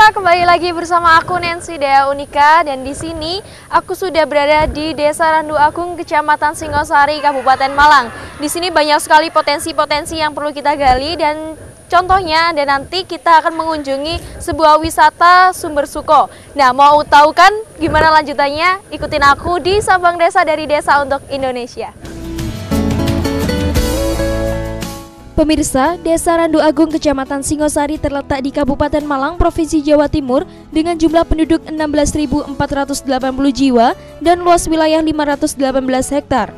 Kak, kembali lagi bersama aku Nancy Dea Unika, dan di sini aku sudah berada di Desa Randu Agung, Kecamatan Singosari, Kabupaten Malang. Di sini banyak sekali potensi-potensi yang perlu kita gali, dan contohnya dan nanti kita akan mengunjungi sebuah wisata sumber suko. Nah, mau tahu kan gimana lanjutannya? Ikutin aku di Sabang Desa dari Desa untuk Indonesia. Pemirsa, Desa Randu Agung Kecamatan Singosari terletak di Kabupaten Malang, Provinsi Jawa Timur dengan jumlah penduduk 16.480 jiwa dan luas wilayah 518 hektar.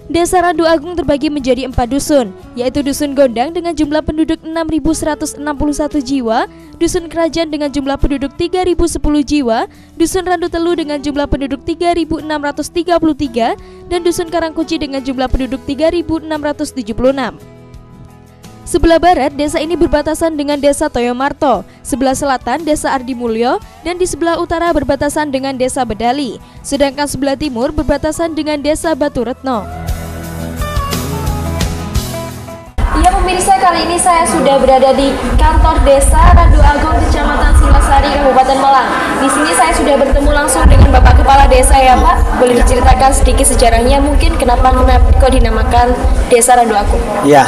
Desa Randu Agung terbagi menjadi 4 dusun, yaitu Dusun Gondang dengan jumlah penduduk 6.161 jiwa, Dusun Kerajaan dengan jumlah penduduk 3.010 jiwa, Dusun Randu Telu dengan jumlah penduduk 3.633, dan Dusun Karangkunci dengan jumlah penduduk 3.676. Sebelah barat, desa ini berbatasan dengan Desa Toyomarto, sebelah selatan Desa Ardi Mulyo, dan di sebelah utara berbatasan dengan Desa Bedali, sedangkan sebelah timur berbatasan dengan Desa Batu Retno. Ya pemirsa, kali ini saya sudah berada di kantor Desa Randu Agung Kecamatan Singosari, Kabupaten Malang. Di sini saya sudah bertemu langsung dengan Bapak Kepala Desa, ya Pak. Boleh diceritakan sedikit sejarahnya mungkin kenapa kok dinamakan Desa Randu Agung? Ya,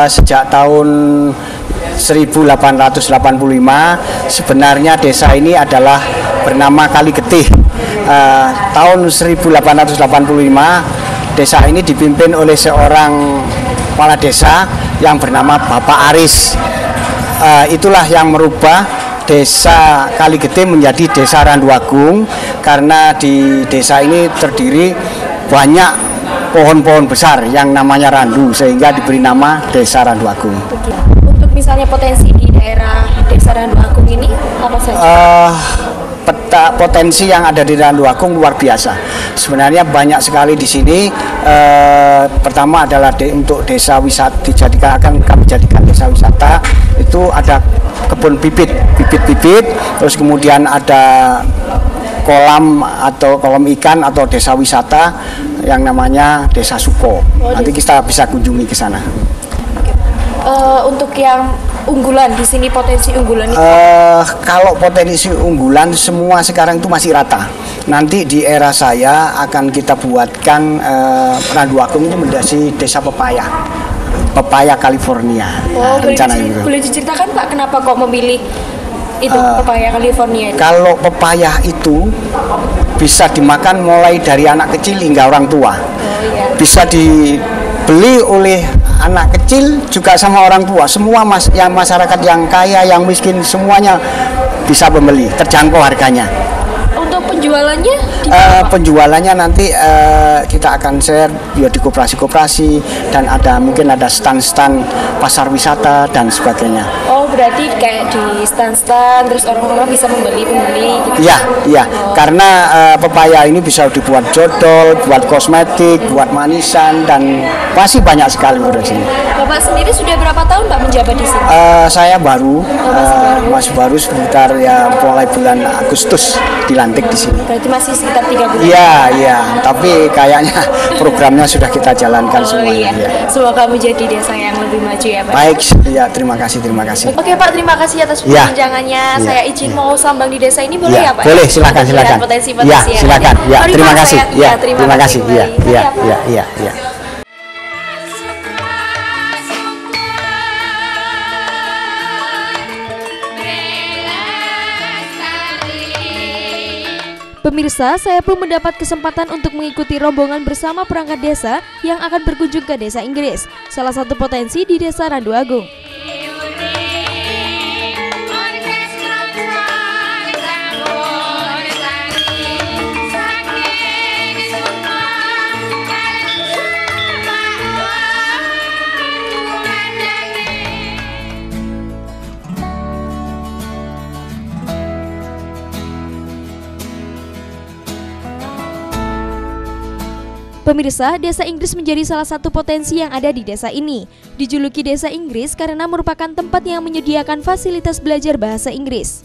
sejak tahun 1885 sebenarnya desa ini adalah bernama Kali Getih. Tahun 1885 desa ini dipimpin oleh seorang kepala desa yang bernama Bapak Aris. Itulah yang merubah Desa Kali Getih menjadi Desa Randu Agung, karena di desa ini terdiri banyak pohon-pohon besar yang namanya randu, sehingga diberi nama Desa Randu Agung. Untuk misalnya potensi di daerah Desa Randu Agung ini apa saja? Peta potensi yang ada di Randu Agung luar biasa. Sebenarnya banyak sekali di sini. Pertama adalah untuk desa wisata, kami jadikan desa wisata. Itu ada kebun bibit, terus kemudian ada kolam atau kolam ikan atau desa wisata yang namanya Desa Suko. Nanti kita bisa kunjungi ke sana. Untuk yang unggulan di sini, potensi unggulan itu? Kalau potensi unggulan semua sekarang itu masih rata. Nanti di era saya akan kita buatkan Randu Agung itu menjadi desa pepaya California. Boleh diceritakan Pak, kenapa kok memilih itu pepaya California itu? Kalau pepaya itu bisa dimakan mulai dari anak kecil hingga orang tua. Bisa dibeli oleh anak kecil juga sama orang tua. Semua yang masyarakat yang kaya, yang miskin, semuanya bisa membeli, terjangkau harganya. Untuk penjualannya? Penjualannya nanti kita akan share di koperasi-koperasi, dan mungkin ada stand-stand pasar wisata dan sebagainya. Oh, berarti kayak di stand-stand terus orang-orang bisa membeli gitu. Iya. Karena pepaya ini bisa dibuat jodol, buat kosmetik, buat manisan, dan masih banyak sekali di sini. Bapak sendiri sudah berapa tahun Pak menjabat di sini? Saya masih baru sekitar mulai bulan Agustus dilantik di sini. Berarti masih sekitar 3 bulan? Iya. Tapi kayaknya programnya sudah kita jalankan semuanya. Iya. Semoga menjadi desa yang lebih maju ya Pak. Baik, ya terima kasih. Oke Pak, terima kasih atas perbincangannya. Saya izin mau sambang di desa ini, boleh ya Pak? Boleh, silakan. Potensi-potensi ya, silakan. Ya, terima kasih. Terima kasih. Iya. Pemirsa, saya pun mendapat kesempatan untuk mengikuti rombongan bersama perangkat desa yang akan berkunjung ke Desa Inggris, salah satu potensi di Desa Randu Agung. Pemirsa, Desa Inggris menjadi salah satu potensi yang ada di desa ini. Dijuluki Desa Inggris karena merupakan tempat yang menyediakan fasilitas belajar bahasa Inggris.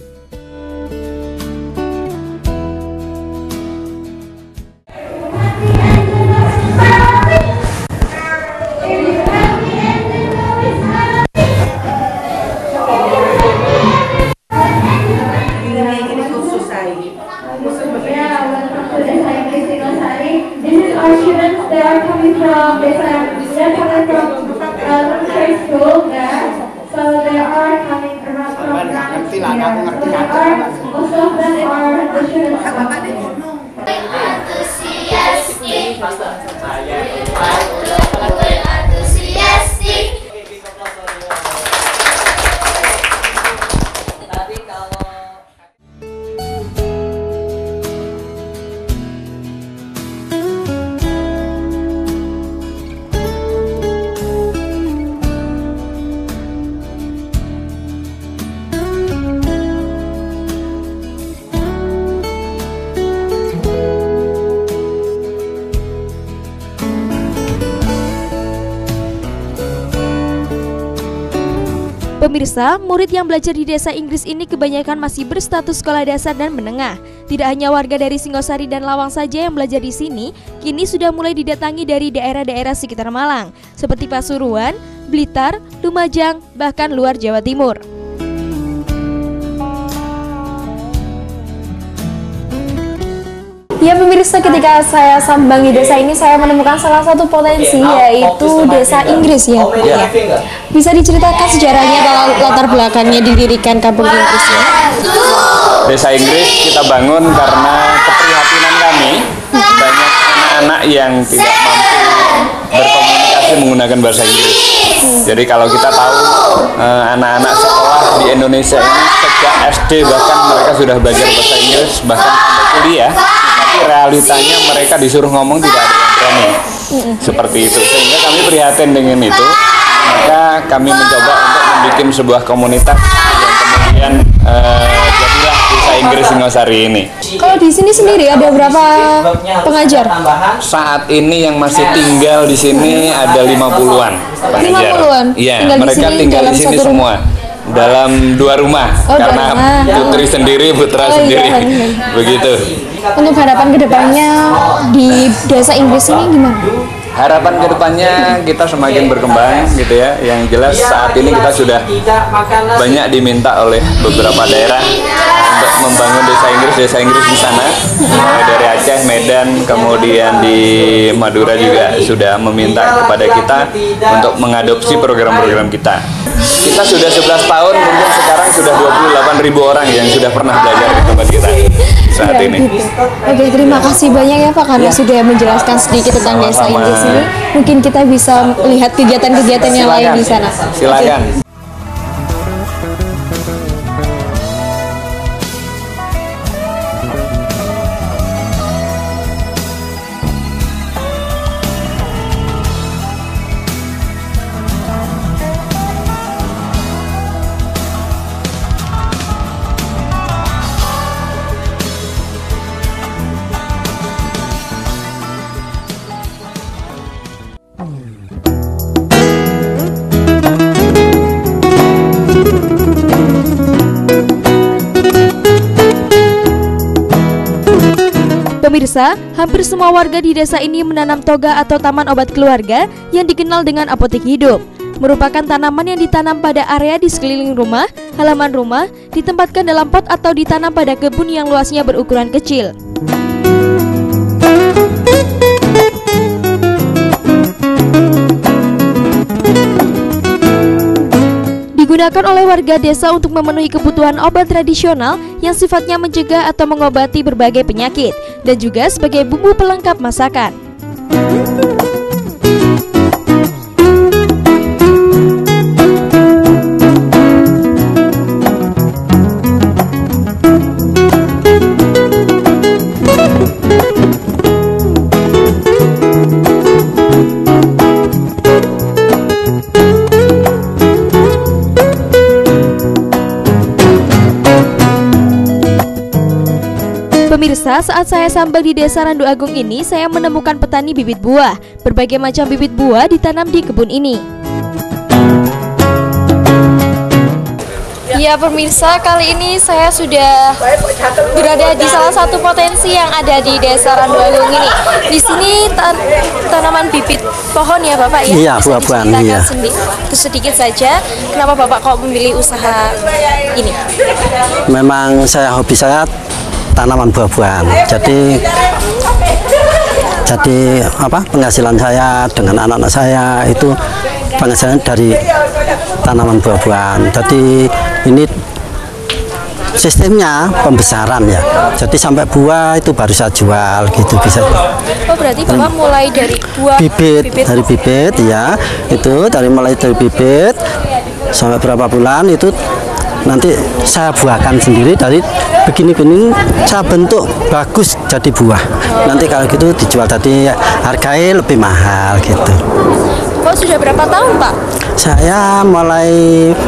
Pemirsa, murid yang belajar di desa Inggris ini kebanyakan masih berstatus sekolah dasar dan menengah. Tidak hanya warga dari Singosari dan Lawang saja yang belajar di sini, kini sudah mulai didatangi dari daerah-daerah sekitar Malang, seperti Pasuruan, Blitar, Lumajang, bahkan luar Jawa Timur. Ya pemirsa, ketika saya sambangi desa ini saya menemukan salah satu potensi, yaitu desa Inggris ya. Bisa diceritakan sejarahnya atau latar belakangnya didirikan kampung Inggris ya? Desa Inggris kita bangun karena keprihatinan kami banyak anak-anak yang tidak mampu berkomunikasi menggunakan bahasa Inggris. Jadi kalau kita tahu anak-anak sekolah di Indonesia ini sejak SD bahkan mereka sudah belajar bahasa Inggris bahkan sampai kuliah. Tapi realitanya mereka disuruh ngomong tidak ada yang berani seperti itu, sehingga kami prihatin dengan itu. Maka kami mencoba untuk membuat sebuah komunitas yang kemudian jadilah Desa Inggris Singosari ini. Kalau di sini sendiri ada berapa pengajar? Saat ini yang masih tinggal di sini ada 50-an pengajar. 50-an? Iya, mereka tinggal di sini semua. Dalam 2 rumah, karena putri sendiri, putra sendiri, begitu. Untuk harapan kedepannya di desa Inggris ini gimana? Harapan kedepannya kita semakin berkembang gitu ya. Yang jelas saat ini kita sudah banyak diminta oleh beberapa daerah untuk membangun desa Inggris di sana. Mulai dari Aceh, Medan, kemudian di Madura juga sudah meminta kepada kita untuk mengadopsi program-program kita. Kita sudah 11 tahun, mungkin sekarang sudah 28.000 orang yang sudah pernah belajar di tempat kita saat ini. Gitu. Oke, terima kasih banyak ya Pak karena sudah menjelaskan sedikit tentang desa Inggris ini. Mungkin kita bisa lihat kegiatan-kegiatan yang lain di sana. Silakan. Pemirsa, hampir semua warga di desa ini menanam toga atau taman obat keluarga yang dikenal dengan apotek hidup. Merupakan tanaman yang ditanam pada area di sekeliling rumah, halaman rumah, ditempatkan dalam pot atau ditanam pada kebun yang luasnya berukuran kecil. Digunakan oleh warga desa untuk memenuhi kebutuhan obat tradisional yang sifatnya mencegah atau mengobati berbagai penyakit dan juga sebagai bumbu pelengkap masakan. Pemirsa, saat saya sambil di Desa Randu Agung ini, saya menemukan petani bibit buah. Berbagai macam bibit buah ditanam di kebun ini. Ya pemirsa, kali ini saya sudah berada di salah satu potensi yang ada di Desa Randu Agung ini. Di sini tanaman bibit pohon ya Bapak ya? Iya, buah-buahan. Iya. Sedikit saja, kenapa Bapak kok memilih usaha ini? Memang hobi saya tanaman buah-buahan. Jadi penghasilan saya dengan anak-anak saya itu penghasilan dari tanaman buah-buahan. Jadi ini sistemnya pembesaran ya. Jadi sampai buah itu baru saya jual gitu bisa. Oh berarti Bapak mulai dari buah bibit dari bibit ya. Itu mulai dari bibit sampai berapa bulan itu nanti saya buahkan sendiri dari begini-begini saya bentuk bagus jadi buah. Nanti kalau gitu dijual tadi harganya lebih mahal gitu. Kok sudah berapa tahun Pak? Saya mulai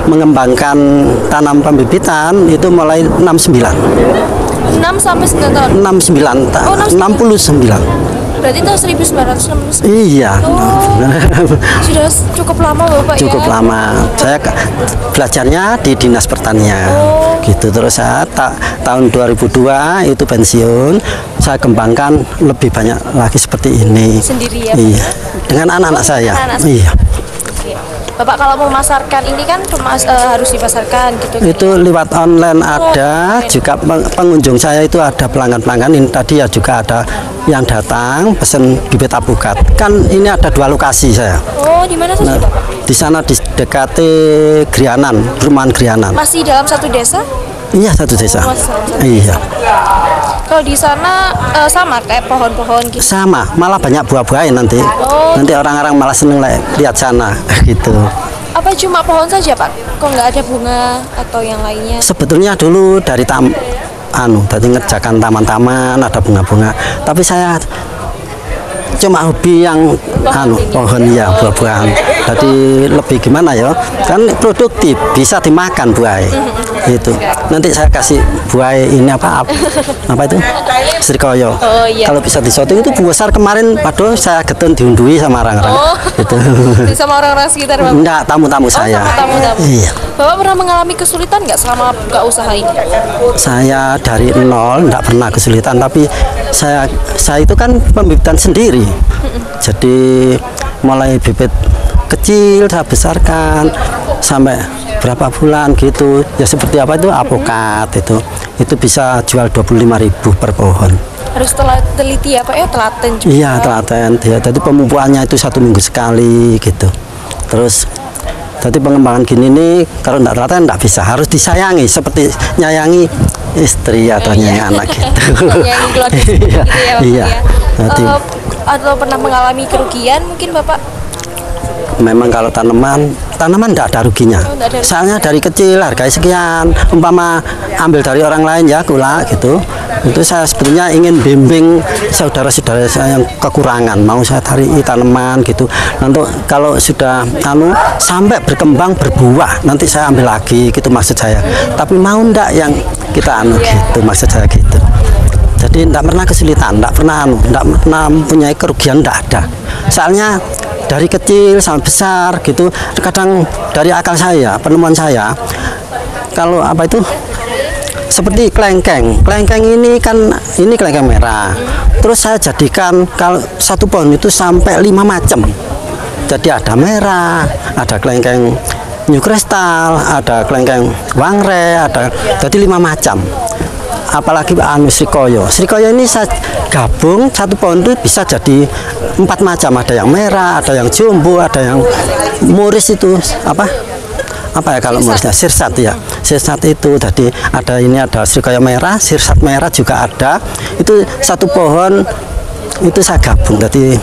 mengembangkan tanam pembibitan itu mulai 69. 6 sampai 9 tahun? 69, 69. Berarti tahun 1969. Iya. Sudah cukup lama Bapak Cukup ya? lama. Saya belajarnya di Dinas Pertanian. Gitu. Terus saya tahun 2002 itu pensiun. Saya kembangkan lebih banyak lagi seperti ini. Sendiri ya, Pak? Iya. Dengan anak-anak saya. Anak-anak. Iya. Oke. Bapak kalau mau memasarkan ini kan harus dipasarkan gitu. Itu lewat online ada, juga pengunjung saya itu ada pelanggan-pelanggan. Ini tadi ya juga ada yang datang pesen bibit apukat. Kan ini ada 2 lokasi saya. Oh, di mana saja, Nah, Bapak? di sana di dekat Grianan, Perumahan Grianan. Masih dalam satu desa? Iya, satu desa. Oh, satu Iya. Kalau di sana sama kayak pohon-pohon gitu. Sama, malah banyak buah-buahin nanti. Oh. Nanti orang-orang malah seneng lihat sana gitu. Apa cuma pohon saja, Pak? Kok nggak ada bunga atau yang lainnya? Sebetulnya dulu dari tadi ngerjakan taman-taman, ada bunga-bunga. Tapi saya cuma hobi yang pohon ya, buah-buahan. Jadi lebih gimana ya? Kan produktif, bisa dimakan buah. Itu. Nanti saya kasih buah ini apa itu? Srikoyo. Oh, iya. Kalau bisa disoting itu besar kemarin, waduh saya getun diundui sama orang-orang. Oh. Gitu. Sama orang-orang sekitar, Bapak? Enggak, tamu-tamu saya. Tamu-tamu. Iya. Bapak pernah mengalami kesulitan nggak selama buka usaha ini? Saya dari nol enggak pernah kesulitan, tapi saya itu kan pembibitan sendiri. Jadi mulai bibit kecil saya besarkan sampai berapa bulan gitu. Ya seperti apa itu apokat itu bisa jual 25.000 per pohon. Harus teliti ya, Pak ya, telaten juga. Iya, telaten. Ya, jadi pemupuannya itu 1 minggu sekali gitu. Terus jadi pengembangan gini nih kalau enggak telaten enggak bisa, harus disayangi seperti nyayangi istri atau nyayangi anak gitu. Nyayangi keluarga gitu ya, Bapak Iya. ya. Jadi Atau pernah mengalami kerugian mungkin, Bapak? memang kalau tanaman enggak ada ruginya. enggak ada ruginya. Soalnya dari kecil harganya sekian, umpama ambil dari orang lain ya gula gitu. Itu saya sebetulnya ingin bimbing saudara-saudara saya yang kekurangan, mau saya tarik tanaman gitu. Nanti kalau sudah sampai berkembang berbuah, nanti saya ambil lagi gitu maksud saya. Tapi mau ndak yang kita gitu maksud saya gitu. Jadi enggak pernah kesulitan, enggak pernah mempunyai kerugian, enggak ada. Soalnya dari kecil sampai besar gitu, kadang dari akal saya, penemuan saya, kalau apa itu seperti kelengkeng ini kan ini kelengkeng merah, terus saya jadikan kalau satu pohon itu sampai 5 macam. Jadi ada merah, ada kelengkeng new kristal, ada kelengkeng wangre, ada jadi 5 macam. Apalagi Srikoyo ini saya gabung satu pohon itu bisa jadi 4 macam, ada yang merah, ada yang jumbo, ada yang muris itu apa ya kalau murisnya sirsat ya, sirsat itu jadi ada Srikoyo merah, sirsat merah juga ada, itu satu pohon itu saya gabung jadi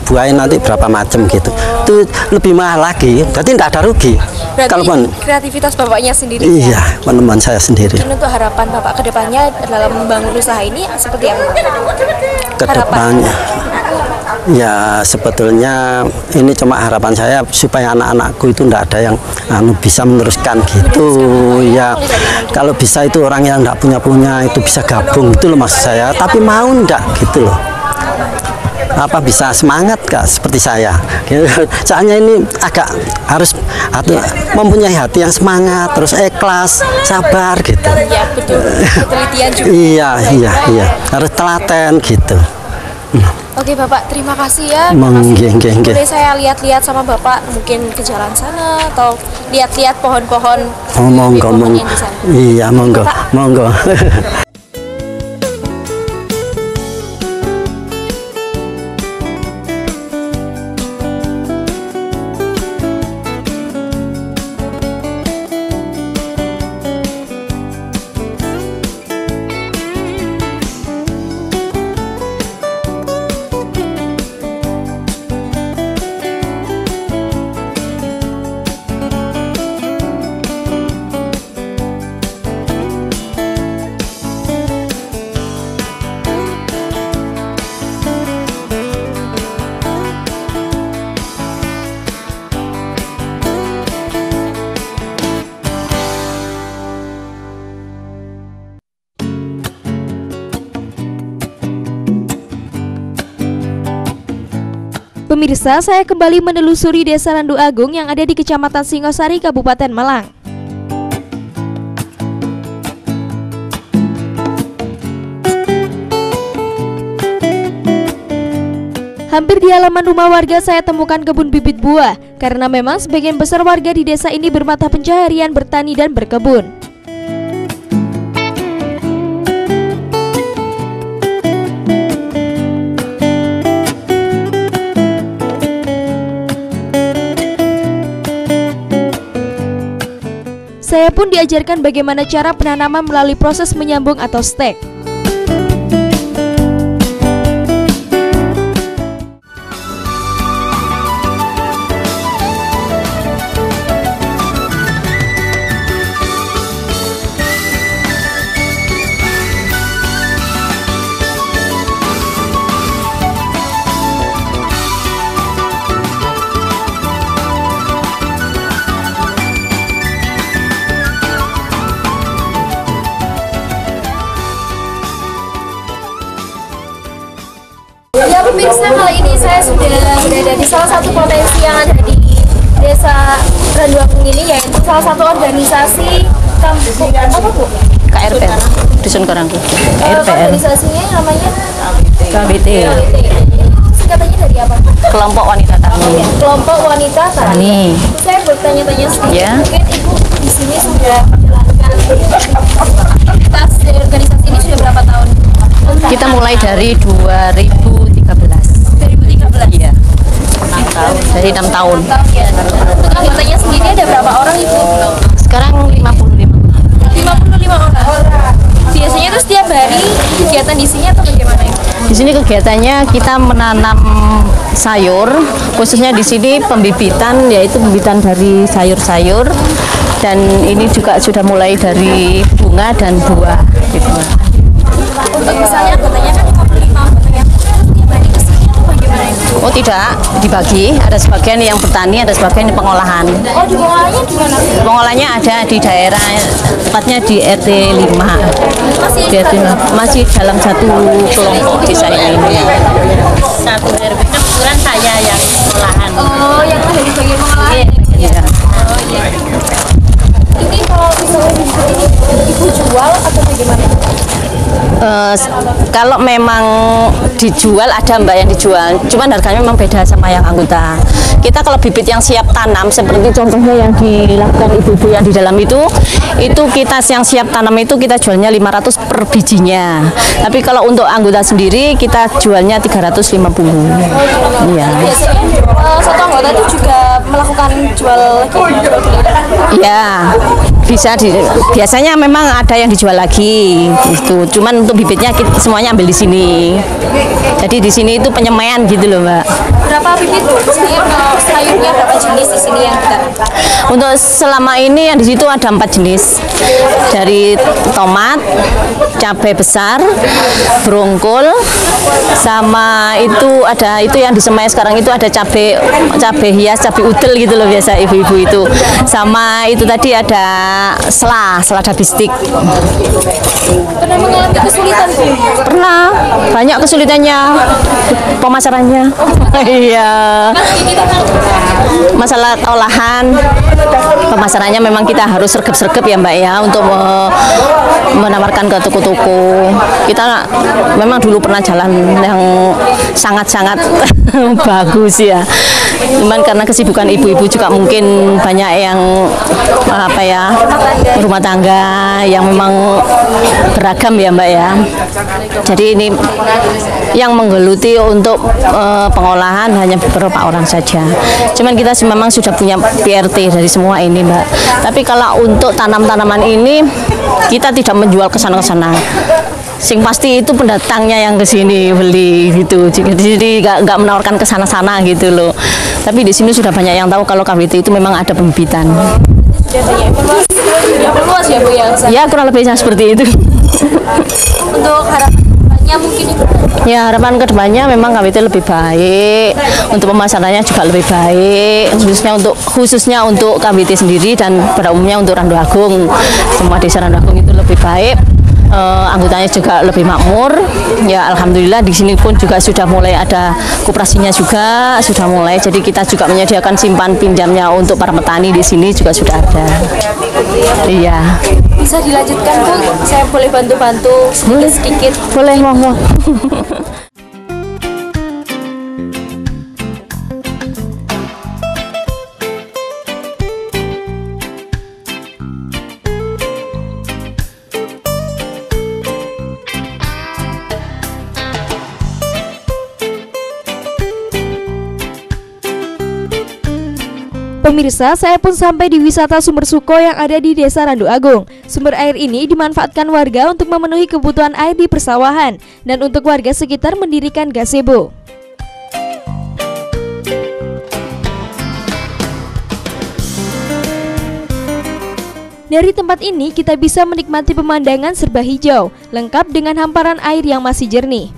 buahnya nanti berapa macam gitu, itu lebih mahal lagi, jadi tidak ada rugi. Berarti kreativitas Bapaknya sendiri iya, ya? penemuan saya sendiri. Dan untuk harapan Bapak ke depannya dalam membangun usaha ini seperti apa? Kedepannya ya sebetulnya ini cuma harapan saya supaya anak-anakku itu tidak ada yang bisa meneruskan gitu ya. Kalau bisa itu orang yang tidak punya itu bisa gabung itu loh maksud saya, tapi mau ndak gitu loh, apa bisa semangat kak seperti saya gitu. Soalnya ini agak harus mempunyai hati yang semangat, terus ikhlas, sabar gitu. Ya betul, penelitian juga. Iya, harus telaten gitu. Oke Bapak, terima kasih ya. Boleh saya lihat-lihat sama Bapak mungkin ke jalan sana atau lihat-lihat pohon-pohon. Oh, monggo. Iya, monggo. Pemirsa, saya kembali menelusuri Desa Randu Agung yang ada di Kecamatan Singosari, Kabupaten Malang. Hampir di halaman rumah warga saya temukan kebun bibit buah, karena memang sebagian besar warga di desa ini bermata pencaharian bertani dan berkebun. Saya pun diajarkan bagaimana cara penanaman melalui proses menyambung atau stek. Ya pemirsa, kali ini saya sudah berada di salah satu potensi yang ada di Desa Randu Agung ini, yaitu salah satu organisasi kampung apa Bu? KRPR, Dusun Karangku. KRPR. Organisasinya namanya KBT. Singkatannya dari apa? Kelompok Wanita Tani. Kelompok Wanita Tani. Saya bertanya-tanya sedikit, Ya. mungkin Ibu di sini sudah menjalankan aktivitas dari organisasi ini sudah berapa tahun? Kita mulai dari 2013. 2013. Iya. 6 tahun. Dari 6 tahun. Ya. Untuk anggotanya sendiri ada berapa orang Ibu? Sekarang 55. 55 orang. Biasanya itu setiap hari kegiatan di sini atau bagaimana Ibu? Di sini kegiatannya kita menanam sayur, khususnya di sini pembibitan, yaitu pembibitan dari sayur-sayur, dan ini juga sudah mulai dari bunga dan buah gitu. Untuk misalnya anggotanya kan 55 anggotanya, setiap hari ke sini atau bagaimana Ibu? Oh tidak, dibagi, ada sebagian yang bertani, ada sebagian yang pengolahan. Oh, di pengolahannya gimana? Pengolahnya ada di daerah, tepatnya di RT 5. Masih dalam satu kelompok desa ini. Satu RW, kebetulan saya yang pengolahan. Oh, yang ada di bagian pengolahan. Iya. Oh iya. Ini kalau misalnya bibit ini Ibu jual atau bagaimana? Kalau memang dijual, ada Mbak yang dijual, cuman harganya memang beda sama yang anggota. Kita kalau bibit yang siap tanam seperti contohnya yang dilakukan ibu-ibu yang di dalam itu kita yang siap tanam itu kita jualnya 500 per bijinya. Tapi kalau untuk anggota sendiri kita jualnya 350. Iya. Biasanya satu anggota itu juga melakukan jual lagi. Iya. Biasanya memang ada yang dijual lagi itu. Cuman untuk bibitnya kita semuanya ambil di sini. Jadi di sini itu penyemaian gitu loh, Mbak. Berapa bibit sayurnya, berapa jenis di sini yang kita? Untuk selama ini yang di situ ada 4 jenis. Dari tomat, cabai besar, brongkol, sama itu ada itu yang disemai sekarang itu ada cabai hias, cabai udel gitu loh biasa ibu-ibu itu. Sama itu tadi ada selada bistik. Pernah mengalami kesulitan Bu? Pernah, banyak kesulitannya pemasarannya. Iya. Masalah olahan, pemasarannya memang kita harus sergap-sergap ya Mbak ya untuk menawarkan ke toko-toko. Kita memang dulu pernah jalan yang sangat-sangat bagus ya. Cuman karena kesibukan ibu-ibu juga mungkin banyak yang rumah tangga yang memang beragam ya Mbak ya. Jadi ini yang menggeluti untuk pengolahan hanya beberapa orang saja. Cuman kita memang sudah punya PRT dari semua ini Mbak. Tapi kalau untuk tanam-tanaman ini kita tidak menjual ke sana-sana. Sing pasti itu pendatangnya yang ke sini beli gitu. Jadi nggak menawarkan ke sana-sana gitu loh. Tapi di sini sudah banyak yang tahu kalau KBT itu memang ada pembibitan. Luas ya Bu ya? Ya kurang lebihnya seperti itu. Untuk harapannya mungkin Ibu? Ya harapan kedepannya memang KBT lebih baik, untuk pemasarannya juga lebih baik, khususnya untuk KBT sendiri dan pada umumnya untuk Randu Agung, semua desa Randu Agung itu lebih baik. anggotanya juga lebih makmur. Ya alhamdulillah di sini pun juga sudah mulai ada koperasinya juga sudah mulai. Jadi kita juga menyediakan simpan pinjamnya untuk para petani di sini juga sudah ada. Iya. Bisa dilanjutkan Bu, saya boleh bantu-bantu sedikit-sedikit. Boleh monggo. Pemirsa, saya pun sampai di wisata Sumber Suko yang ada di Desa Randu Agung. Sumber air ini dimanfaatkan warga untuk memenuhi kebutuhan air di persawahan dan untuk warga sekitar mendirikan gazebo. Dari tempat ini kita bisa menikmati pemandangan serba hijau, lengkap dengan hamparan air yang masih jernih.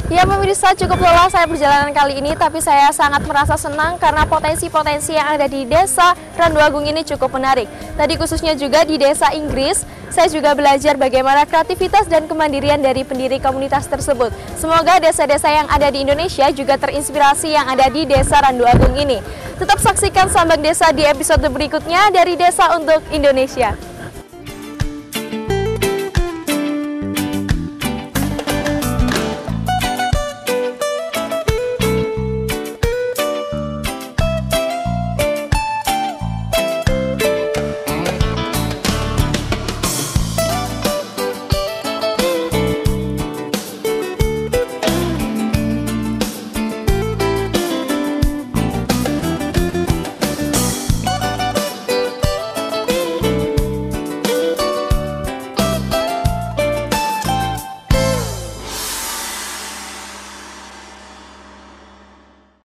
Ya pemirsa, cukup lelah saya perjalanan kali ini, tapi saya sangat merasa senang karena potensi-potensi yang ada di Desa Randu Agung ini cukup menarik. Tadi khususnya juga di Desa Inggris, saya juga belajar bagaimana kreativitas dan kemandirian dari pendiri komunitas tersebut. Semoga desa-desa yang ada di Indonesia juga terinspirasi yang ada di Desa Randu Agung ini. Tetap saksikan Sambang Desa di episode berikutnya dari Desa untuk Indonesia.